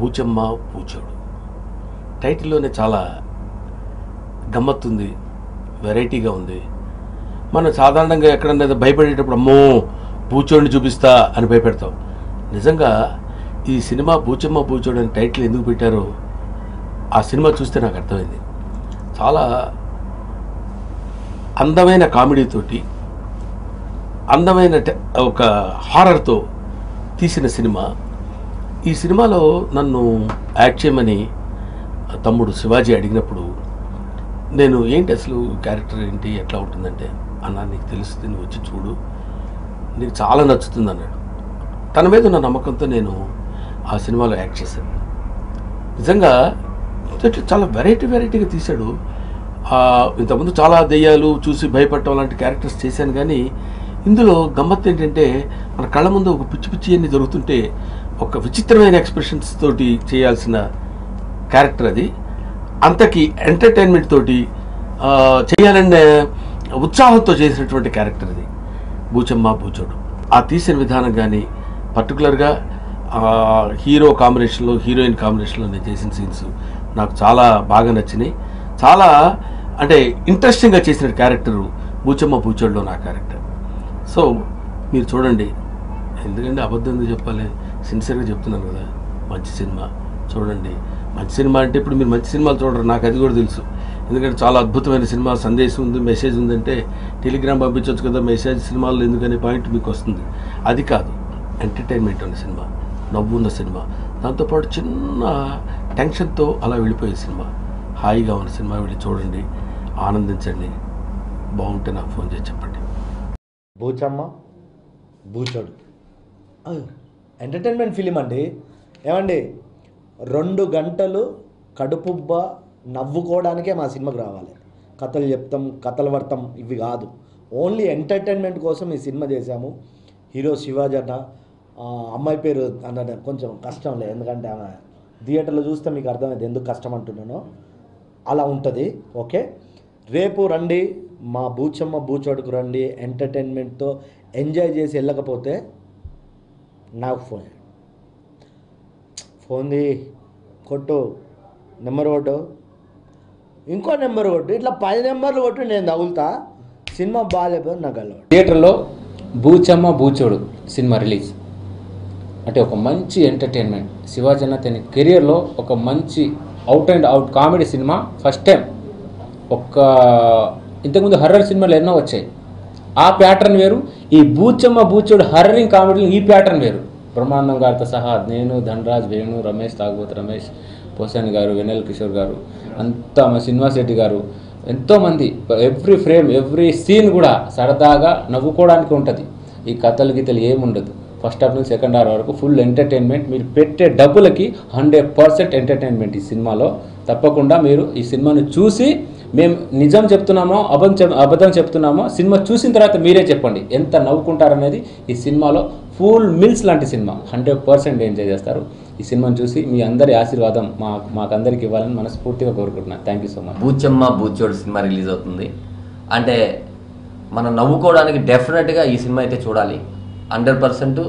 బూచమ్మ బూచోడు టైటిల్లోనే చాలా గమ్మత్తుంది, వెరైటీగా ఉంది. మనం సాధారణంగా ఎక్కడన్నా భయపడేటప్పుడు అమ్మో బూచోడిని చూపిస్తా అని భయపెడతాం. నిజంగా ఈ సినిమా బూచమ్మ బూచోడు అని టైటిల్ ఎందుకు పెట్టారో ఆ సినిమా చూస్తే నాకు అర్థమైంది. చాలా అందమైన కామెడీతోటి, అందమైన ఒక హారర్తో తీసిన సినిమా. ఈ సినిమాలో నన్ను యాక్ట్ చేయమని తమ్ముడు శివాజీ అడిగినప్పుడు నేను ఏంటి అసలు క్యారెక్టర్ ఏంటి ఎట్లా ఉంటుందంటే, అన్న నీకు తెలుస్తుంది, నువ్వు వచ్చి చూడు, నీకు చాలా నచ్చుతుంది అన్నాడు. తన మీద ఉన్న నమ్మకంతో నేను ఆ సినిమాలో యాక్ట్ చేశాను. నిజంగా చాలా వెరైటీగా తీశాడు. ఇంతకుముందు చాలా దెయ్యాలు చూసి భయపడటం లాంటి క్యారెక్టర్స్ చేశాను, కానీ ఇందులో గమ్మత్తు ఏంటంటే మన కళ్ళ ముందు ఒక పిచ్చి అన్ని జరుగుతుంటే ఒక విచిత్రమైన ఎక్స్ప్రెషన్స్ తోటి చేయాల్సిన క్యారెక్టర్ అది. అంతకి ఎంటర్టైన్మెంట్ తోటి చేయాలనే ఉత్సాహంతో చేసినటువంటి క్యారెక్టర్ అది బూచమ్మ బూచోడు. ఆ తీసిన విధానం కానీ, పర్టికులర్గా హీరో కాంబినేషన్లో, హీరోయిన్ కాంబినేషన్లో నేను చేసిన సీన్స్ నాకు చాలా బాగా నచ్చినాయి. చాలా అంటే ఇంట్రెస్టింగ్గా చేసిన క్యారెక్టరు బూచమ్మ బూచోడులో నా క్యారెక్టర్. సో మీరు చూడండి, ఎందుకంటే అబద్ధం ఎందుకు చెప్పాలి, సిన్సియర్గా చెప్తున్నాను కదా. మంచి సినిమా చూడండి. మంచి సినిమా అంటే ఇప్పుడు మీరు మంచి సినిమాలు చూడరు, నాకు అది కూడా తెలుసు. ఎందుకంటే చాలా అద్భుతమైన సినిమా, సందేశం ఉంది, మెసేజ్ ఉందంటే టెలిగ్రామ్ పంపించవచ్చు కదా, మెసేజ్ సినిమాల్లో ఎందుకనే పాయింట్ మీకు వస్తుంది. అది కాదు, ఎంటర్టైన్మెంట్ ఉన్న సినిమా, నవ్వు ఉన్న సినిమా, దాంతోపాటు చిన్న టెన్షన్తో అలా వెళ్ళిపోయే సినిమా, హాయిగా ఉన్న సినిమా. వెళ్ళి చూడండి, ఆనందించండి. బాగుంటే నాకు ఫోన్ చేసి చెప్పండి. బూచమ్మ బూచోడు ఎంటర్టైన్మెంట్ ఫిలిం అండి. ఏమండి, 2 గంటలు కడుపుబ్బ నవ్వుకోవడానికే మా సినిమాకి రావాలి. కథలు చెప్తాం, కథలు పడతాం, ఇవి కాదు. ఓన్లీ ఎంటర్టైన్మెంట్ కోసం ఈ సినిమా చేశాము. హీరో శివాజీ అన్న, అమ్మాయి పేరు అన్న కొంచెం కష్టంలే, ఎందుకంటే ఆమె థియేటర్లో చూస్తే మీకు అర్థమైంది ఎందుకు కష్టం అంటున్నానో. అలా ఉంటుంది. ఓకే, రేపు రండి, మా బూచమ్మ బూచోడుకు రండి. ఎంటర్టైన్మెంట్తో ఎంజాయ్ చేసి వెళ్ళకపోతే నాకు ఫోన్ది కొట్టు, నెంబర్ కొట్టు, ఇంకో నెంబర్ కొట్టు, ఇట్లా 10 నెంబర్లు కొట్టు, నేను తగులుతా. సినిమా బాగాలేకపోతే నాకు అలవాటు. థియేటర్లో బూచమ్మ బూచోడు సినిమా రిలీజ్ అంటే ఒక మంచి ఎంటర్టైన్మెంట్. శివాజీ అన్న తన కెరియర్లో ఒక మంచి out and out comedy cinema. First time ఇంతకుముందు హర్రర్ సినిమాలు ఎన్నో వచ్చాయి, ఆ ప్యాటర్న్ వేరు. ఈ బూచమ్మ బూచోడు హర్రరింగ్ కామెడీలో ఈ ప్యాటర్న్ వేరు. బ్రహ్మానందం గారితో సహా నేను, ధనరాజ్, వేణు, రమేష్, తాగుబోతు రమేష్, పోసాని గారు, వెన్నెల కిషోర్ గారు, అంతా మా శ్రీనివాస్ రెడ్డి గారు, ఎంతోమంది. ఎవ్రీ ఫ్రేమ్, ఎవ్రీ సీన్ కూడా సరదాగా నవ్వుకోవడానికి ఉంటుంది. ఈ కథలు గీతలు ఏముండదు. ఫస్ట్ హాఫ్ నుంచి సెకండ్ హాఫ్ వరకు ఫుల్ ఎంటర్టైన్మెంట్. మీరు పెట్టే డబ్బులకి 100% ఎంటర్టైన్మెంట్ ఈ సినిమాలో. తప్పకుండా మీరు ఈ సినిమాను చూసి, మేము నిజం చెప్తున్నామో అబద్ధం చెప్తున్నామో సినిమా చూసిన తర్వాత మీరే చెప్పండి ఎంత నవ్వుకుంటారనేది. ఈ సినిమాలో ఫుల్ మిల్స్ లాంటి సినిమా, 100% ఎంజాయ్ చేస్తారు. ఈ సినిమాను చూసి మీ అందరి ఆశీర్వాదం మాకందరికి ఇవ్వాలని మనస్ఫూర్తిగా కోరుకుంటున్నాను. Thank you so much. Boochamma Boochodu cinema release అవుతుంది అంటే మనం నవ్వుకోవడానికి డెఫినెట్గా ఈ సినిమా అయితే చూడాలి. 100%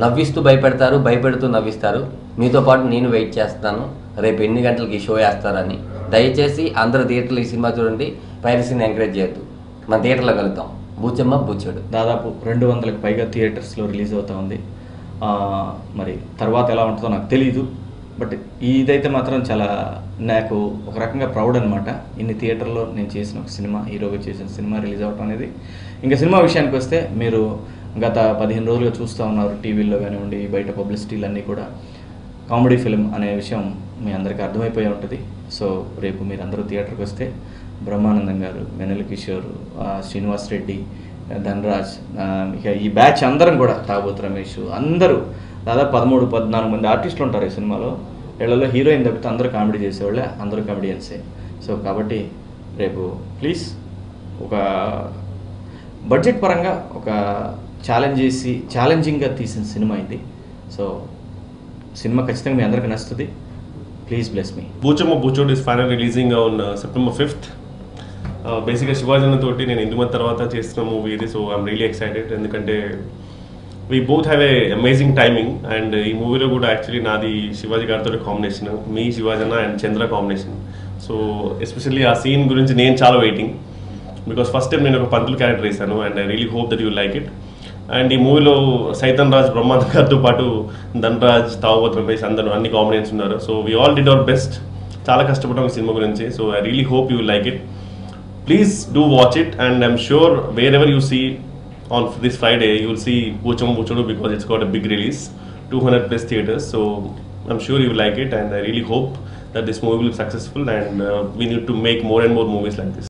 నవ్విస్తూ భయపెడతారు, భయపెడుతూ నవ్విస్తారు. మీతో పాటు నేను వెయిట్ చేస్తాను రేపు ఎన్ని గంటలకి షో వేస్తారని. దయచేసి అందరూ థియేటర్లో ఈ సినిమా చూడండి, పైరసీని ఎంకరేజ్ చేయొద్దు. మన థియేటర్లో కలుద్దాం. బూచమ్మ బూచోడు దాదాపు 200కి పైగా థియేటర్స్లో రిలీజ్ అవుతూ ఉంది. మరి తర్వాత ఎలా ఉంటుందో నాకు తెలీదు, బట్ ఇదైతే మాత్రం చాలా నాకు ఒక రకంగా ప్రౌడ్ అనమాట. ఇన్ని థియేటర్లో నేను చేసిన ఒక సినిమా, హీరోగా చేసిన సినిమా రిలీజ్ అవటం అనేది. ఇంకా సినిమా విషయానికి వస్తే మీరు గత 15 రోజులుగా చూస్తూ ఉన్నారు టీవీల్లో కానివ్వండి, బయట పబ్లిసిటీలు అన్నీ కూడా. కామెడీ ఫిలిం అనే విషయం మీ అందరికీ అర్థమైపోయి ఉంటుంది. సో రేపు మీరు అందరూ థియేటర్కి వస్తే బ్రహ్మానందం గారు, వెన్నెల కిషోర్, శ్రీనివాస్ రెడ్డి, ధనరాజ్, ఇక ఈ బ్యాచ్ అందరం కూడా, తాగుబోతు రమేష్, అందరూ దాదాపు 13-14 మంది ఆర్టిస్టులు ఉంటారు ఈ సినిమాలో. వీళ్ళలో హీరోయిన్ తప్పితే అందరూ కామెడీ చేసేవాళ్ళే, అందరూ కామెడియన్సే. సో కాబట్టి రేపు ప్లీజ్ ఒక బడ్జెట్ పరంగా ఒక ఛాలెంజింగ్గా తీసిన సినిమా ఇది. సో సినిమా ఖచ్చితంగా మీ అందరికీ నచ్చుతుంది. Please bless me. Boochamma Boochodu is finally releasing on September 5th. బేసిక్గా శివాజీ తోటి నేను ఇందుమంది తర్వాత చేస్తున్న మూవీ ఇది. సో ఐఎమ్ రియలీ ఎక్సైటెడ్, ఎందుకంటే we both have a amazing timing, and ఈ మూవీలో కూడా యాక్చువల్లీ నాది శివాజీ గారితో కాంబినేషన్, మీ శివాజన and Chandra combination. So especially ఆ సీన్ గురించి నేను చాలా వెయిటింగ్, బికాస్ ఫస్ట్ టైం నేను ఒక పంతులు క్యారెక్టర్ వేసాను, and I really hope that you like it. And ఈ మూవీలో సైతన్ రాజ్ బ్రహ్మానంద్ గారితో పాటు ధనరాజ్, తావుబోతు రమేష్ అందరూ అన్ని కాంబినేషన్స్ ఉన్నారు. So we all did our best, చాలా కష్టపడ్డాం ఈ సినిమా గురించి. So I really hope you like it. Please do watch it, and I'm sure wherever you see on this Friday, you will see Boochama Boochodu, because it's got a big release, 200+ theaters. So I'm sure you will like it, and I really hope that this movie will be successful, and we need to make more and more movies like this.